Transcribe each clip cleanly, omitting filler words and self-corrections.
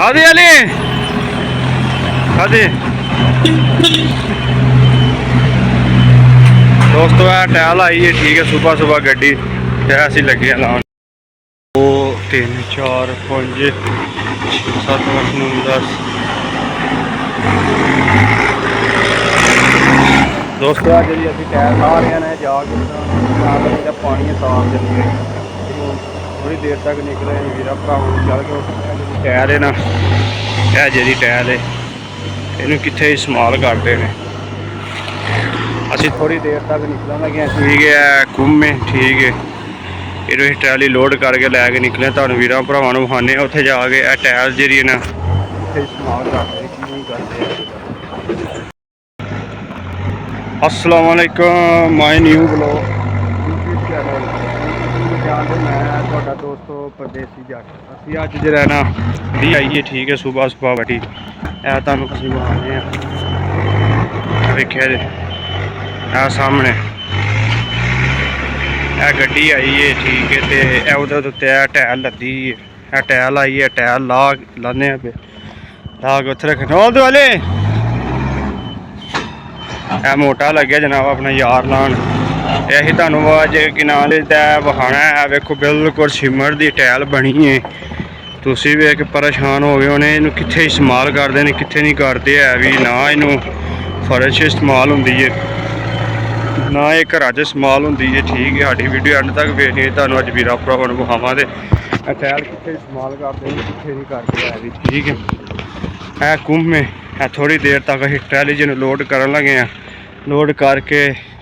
खादे आले खादे दोस्तों टैल आई है ठीक है। सुबह सुबह गड्डी ऐसी लगी है लाने 2 3 4 5 7 8 9 10 दोस्तों आज जी अभी टैल ला रहे हैं जाके पानी साफ चली गई थोड़ी देर तक निकले वीरा भरा चल के टैल है ना यह जी टैल है इनू कितने इस्तेमाल करते हैं। असी थोड़ी देर तक निकला लगे ठीक है घूमे ठीक है इन्होंने ट्रैली लोड करके लैके निकले तुम वीर भरावान विखाने उत्थे जाके टैल जी ना इस्तेमाल करते। अस्सलाम वालेकुम my new blog YouTube channel जानते मैं थोड़ा दोस्तों परदेसी जट असी अज जो रहना भी आइए ठीक है। सुबह सुबह बटी ऐ तुम असी विखाने वेख्या जी सामने यह गड्डी आई है ठीक है तो उत्ते टैल लदी है टैल आई है टैल ला लाने पे ला के उत्थे रखने ओल वाले मोटा लगे जनाब अपना यार लान यही तुहानू अज कि नाम विखाना है। वेखो बिल्कुल सिमर की टैल बनी है तुसी वेख परेशान हो गए होने इनू कित्थे इस्तेमाल करते हैं कित्थे नहीं करते है भी ना इनू फर्श इस्तेमाल होंदी है ना ये घर च इस्तेमाल होंदी है ठीक है। साडी वीडियो एंड तक वेखनी तुहानू अज वीरा भरावां नूं विखावां ते टैल कित्थे इस्तेमाल करते हैं कित्थे नहीं करते है भी ठीक है। कुम्मे थोड़ी देर तक असीं ट्रैली जी नूं लोड करन लगे हैं लोड करके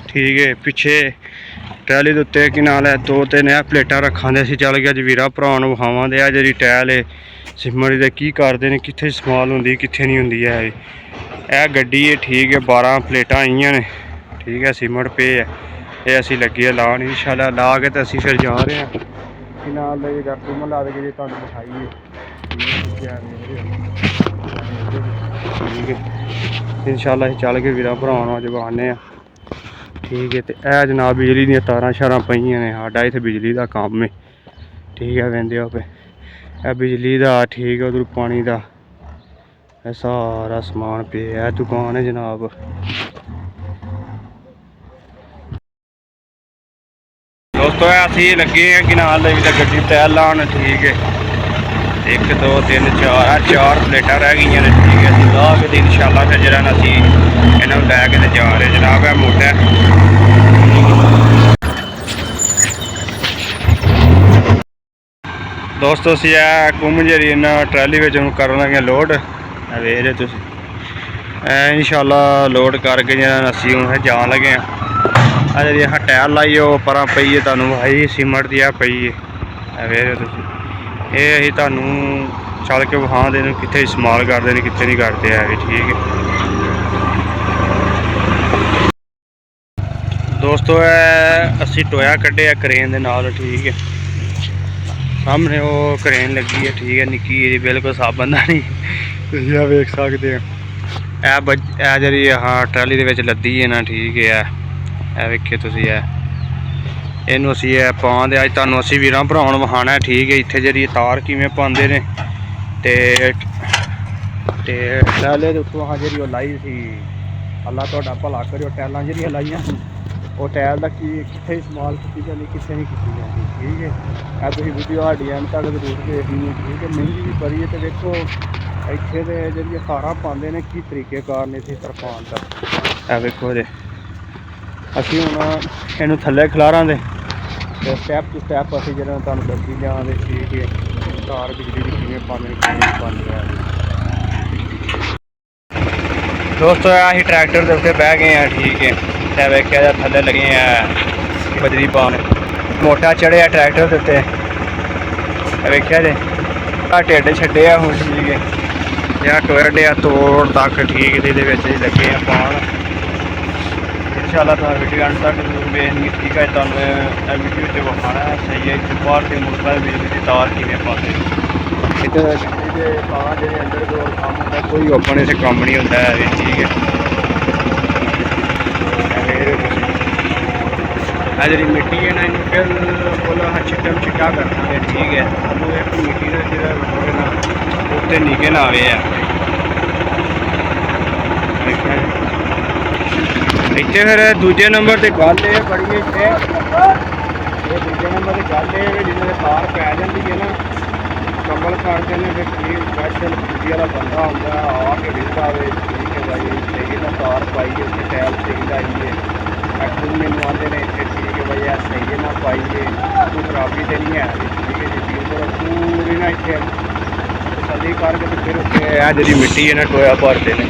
ठीक है पिछे ट्रैली के उत्ते कि नाल है 2-3 प्लेटां रखा दे असीं चल गए अज वीरा भरावां नूं विखावां ते जी टैल है सिमर दी की करते हैं कित्थे इस्तेमाल होंदी कित्थे नहीं होंदी है। यह गड्डी है ठीक है 12 प्लेटां आईयां ने ठीक है सीमेंट पे है ये असी लगे लान इंशाल्लाह ला के तो असी फिर जा रहे हैं कि नाल घूमन ला के जी तुहानू दिखाइए ठीक है। इंशाल्लाह असीं चल के वीरां भरावां अज विखाने ठीक है। तो यह जनाब बिजली दी तारां शारां पईयां ने साडा इत्थे बिजली का काम है ठीक है। वेंदे हो पे यह बिजली का ठीक है उधर पानी का सारा समान पे है दुकान है जनाब। दोस्तों असी लगे हैं कि नाल गड्डी टैल लान ठीक है 1 2 3 4 प्लेटां रह गई ने ठीक है ला के इंशाल्लाह फिर जरा असी इन्हों लैके जा रहे जनाब है मोटा दोस्तों असी कुम जी ट्रैली कर लगे लोड वेख रहे तुम इंशाल्लाह लोड करके असी हूँ जान लगे हैं जी अ टैल लाई पर पई है तुहानू वही सीमेंट की पई है वेख तुम ये अं तुहानू चल के विखा दें कित्थे इस्तेमाल करते हैं कित्थे नहीं करते है ठीक है। दोस्तों असी टोया कढ़े करेन दे नाल ठीक है सामने वो करेन लगी है ठीक है निक्की जी बिल्कुल साफ बंदा नहीं तुम वेख सकते हो ए जी हाँ ट्रैली दे विच लद्दी है ना ठीक है वेखे तुम इनू असी पा दे अज तुहानू असी वीरां भरावां विखाना ठीक है। इत्थे जी तार किवें पांदे ने ते टैले दे उत्तों अहां जी लाई सी अल्लाह तुहाडा भला करियो टैलां जिहड़ियां लाइयां वो टैल का कित्थे इस्तेमाल की जाती कित्थे नहीं की जाती ठीक है। तुसीं वीडियो साडी एंड तक जरूर देखनी ठीक है। महंगी भी बड़ी है तो देखो इत्थे दे जिहड़ियां तारां पांदे ने की तरीकेकार ने इत्थे तरपान दा वेखो जी असी हुण इनू थल्ले खिलारां दे स्टैप टू स्टैप असी जो तुहानू दसी जां दे ठीक है तार बिजली की किवें पांदे दोस्तों असीं ट्रैक्टर के उत्ते बह गए हैं ठीक है वेख्या थल्ले लगे हैं बजरी पाने मोटा चढ़िया ट्रैक्टर के उत्ते वेख्या जी ढिड छड्डे हुण ठीक है यह टोया डे तोड़ तक ठीक है लगे हैं पान इंशाल्लाह तुम वीडियो अंत तक जरूर देखनी ठीक है। तुम वीडियो जो विखाना है सही है बाहर के मुल्क बिजली की तार किवें पाते इतने बिजली के तार जो अंडर ग्राउंड काम होता कोई ओपन इसे काम नहीं होता है ठीक है। जी मिट्टी है ना बिल्कुल छिट्टा करना है ठीक है। एक मिट्टी का जो ਉੱਤੇ ਨਿਕੇ ਲਾਵੇ ਆ। ਇੱਥੇ ਫਿਰ ਦੂਜੇ ਨੰਬਰ ਤੇ ਗੱਲ ਇਹ ਬੜੀ ਇੱਥੇ, ਇਹ ਦੂਜੇ ਨੰਬਰ ਤੇ ਗੱਲ ਇਹ ਵੀ ਜਿੱਥੇ ਤਾਰ ਪੈ ਜਾਂਦੀ ਹੈ ਨਾ, ਕੰਬਲ ਕਰਦੇ ਨੇ ਫਿਰ ਕੀ ਸਪੈਸ਼ਲ ਦੂਜੀ ਵਾਲਾ ਬੰਦਾ ਹੁੰਦਾ ਆ ਕੇ ਵੇਖਦਾ ਵੇ ਠੀਕ ਹੈ ਬਾਈ ਸਹੀ ਨਾ ਤਾਰ ਪਾਈ ਉੱਥੇ ਟੈਲ ਸਹੀ ਲਾਈਏ, ਐਕਚੁਅਲ ਮੈਨੂੰ ਆਉਂਦੇ ਨੇ ਇੱਥੇ ਠੀਕ ਹੈ ਬਾਈ ਇਹ ਸਹੀ ਨਾ ਪਾਈਏ, ਕੋਈ ਖਰਾਬੀ ਤੇ ਨਹੀਂ ਹੈ ਠੀਕ ਹੈ ਜੀ। ਪੂਰੀ ਨਾ ਇੱਥੇ ਤਸੱਲੀ ਕਰਕੇ ਤੇ ਫਿਰ ਉੱਥੇ ਇਹ ਜਿਹੜੀ ਮਿੱਟੀ ਹੈ ਨਾ ਟੋਇਆ ਭਰਦੇ ਨੇ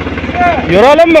ਯੂਰਾਲਮ।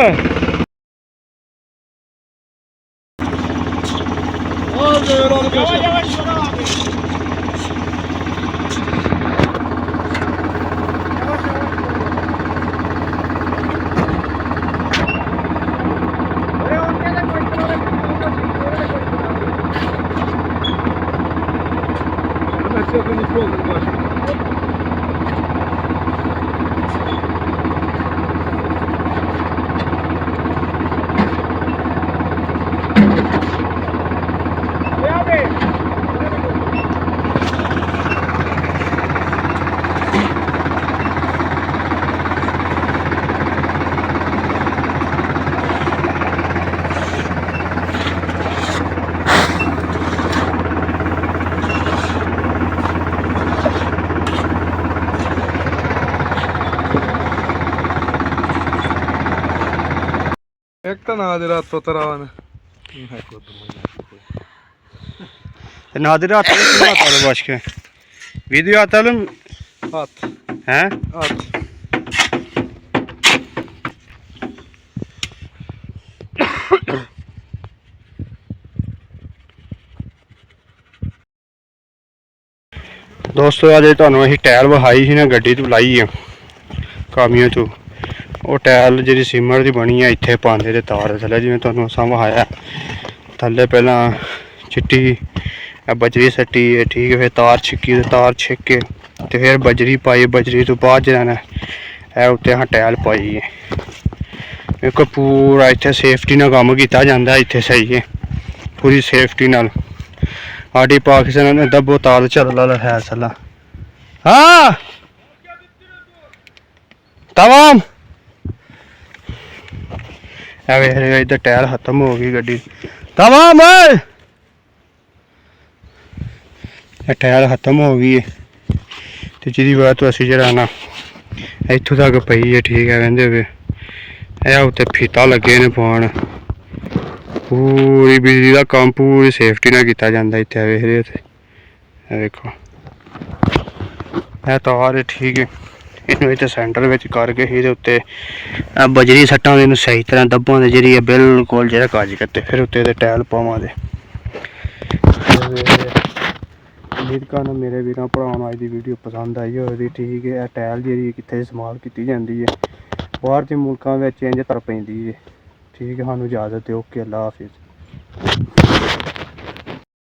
Ekta nadira totaran. Nadir atalım atalım başka. Video atalım. At. He? At. ਦੋਸਤੋ ਅੱਜ ਤੁਹਾਨੂੰ ਅਸੀਂ ਟਾਇਲ ਵਿਖਾਈ ਸੀ ਨਾ ਗੱਡੀ ਤੋਂ ਲਾਈ ਆ ਕਾਮੀਆਂ ਤੋਂ, ਉਹ ਟਾਇਲ ਜਿਹੜੀ ਸੀਮਰ ਦੀ ਬਣੀ ਆ ਇੱਥੇ ਪਾਉਂਦੇ ਤੇ ਤਾਰ ਥੱਲੇ ਜਿਵੇਂ ਤੁਹਾਨੂੰ ਅਸਾਂ ਵਿਖਾਇਆ ਥੱਲੇ ਪਹਿਲਾਂ ਚਿੱਟੀ ਬਜਰੀ ਸੱਟੀ ਹੈ ਠੀਕ ਹੈ, ਫਿਰ ਤਾਰ ਛਿੱਕੀ ਤੇ ਤਾਰ ਛਿੱਕ ਕੇ ਤੇ ਫਿਰ ਬਜਰੀ ਪਾਈ, ਬਜਰੀ ਤੋਂ ਬਾਅਦ ਜਿਹੜਾ ਨਾ ਇਹ ਉੱਤੇ ਹਾਂ ਟਾਇਲ ਪਾਈ ਹੈ। ਇੱਕ ਪੂਰਾ ਇੱਥੇ ਸੇਫਟੀ ਨਾਲ ਕੰਮ ਕੀਤਾ ਜਾਂਦਾ ਇੱਥੇ ਸਹੀ ਹੈ ਪੂਰੀ ਸੇਫਟੀ ਨਾਲ। ਸਾਡੀ ਪਾਕਿਸਤਾਨ ਨੇ ਦੱਬੋ ਤਾਰ ਚੱਲ ਲਾ ਹੈ ਸਲਾ ਹਾਂ तमाम इधर टायर खत्म हो गई गड्डी तमाम टायर खत्म हो गई है तो जिहदी वजह तो असीं जिहड़ा ना इत्थों तक पई है ठीक है कहंदे वे उत्ते फीता लगे ने पाउण पूरी बिजली का काम पूरी सेफ्टी नाल कीता जांदा इत्थे वेखदे उत्ते देखो तार ठीक है ਇਹਨੂੰ ਇੱਥੇ ਸੈਂਟਰ ਵਿੱਚ ਕਰਕੇ ਇਹਦੇ ਉੱਤੇ ਬਜਰੀ ਸੱਟਾਂ ਦੇ ਇਹਨੂੰ ਸਹੀ ਤਰ੍ਹਾਂ ਦੱਬਾਂ ਦੇ ਜਿਹੜੀ ਬਿਲਕੁਲ ਜਿਹੜਾ ਕੱਜ ਕੱਤੇ ਫਿਰ ਉੱਤੇ ਇਹਦੇ ਟਾਇਲ ਪਾਵਾਂ ਦੇ। ਉਮੀਦ ਕਰਨਾ ਮੇਰੇ ਵੀਰਾਂ ਭਰਾਵਾਂ ਨੂੰ ਅੱਜ ਦੀ ਵੀਡੀਓ ਪਸੰਦ ਆਈ ਹੋਵੇਗੀ ਠੀਕ ਹੈ। ਇਹ ਟਾਇਲ ਜਿਹੜੀ ਕਿੱਥੇ ਇਸਤੇਮਾਲ ਕੀਤੀ ਜਾਂਦੀ ਹੈ ਬਾਹਰ ਦੇ ਮੁਲਕਾਂ ਵਿੱਚ ਇੰਝ ਤਰ ਪੈਂਦੀ ਹੈ ਠੀਕ ਹੈ। ਸਾਨੂੰ ਇਜਾਜ਼ਤ ਦਿਓ। ਓਕੇ, ਅੱਲਾ ਹਾਫਿਜ਼।